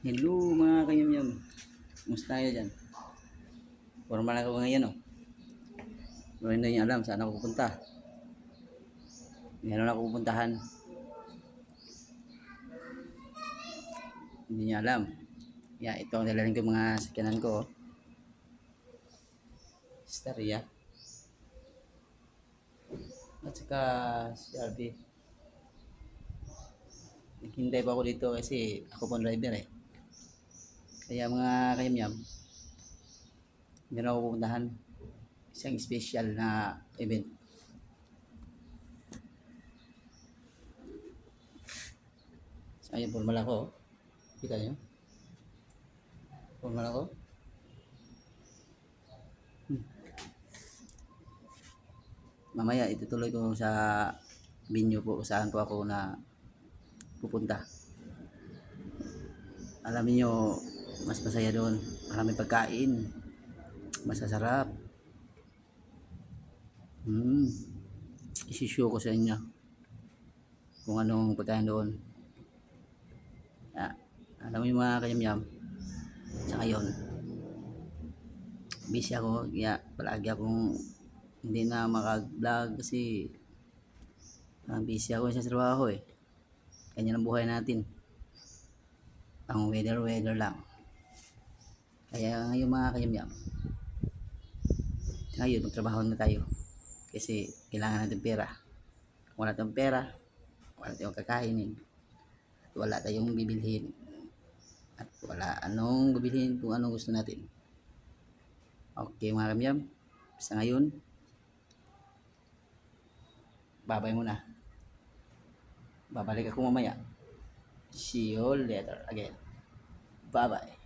Hello mga kanyamyam. Kumusta kayo dyan? Formal ako ngayon, oh. Pero hindi niyo alam saan ako pupunta. Meron ako pupuntahan. Hindi niyo alam. Ito ang dalaling ko mga sakyanan ko, oh. Staria. At saka si RB. Naghintay pa ako dito kasi ako pang driver, eh. Kaya mga kanyamyam, meron ako pupuntahan. Isang special na event. So, ayun, formal ako, oh. Kita niyo? Formal ako. Mamaya itutuloy ko sa venue po saan po ako na pupunta. Alam niyo, mas masaya doon. Maraming pagkain. Masasarap. Isi-show ko sa inyo kung anong pagkain doon. Alam mo yung mga kayamyam, sa ngayon, busy ako. Kaya palagi akong hindi na makag-vlog kasi busy ako sa trabaho, eh. Kanya ng buhay natin. Pang weather lang. Kaya ngayon mga kayamyam, ngayon magtrabaho na tayo kasi kailangan natin pera. Kung wala tayong pera, wala tayong kakainin, at wala tayong bibilhin, at wala anong bibilhin kung anong gusto natin. Okay mga kayamyam, sa ngayon, babay muna. Babalik ako mamaya. See you later again. Bye bye.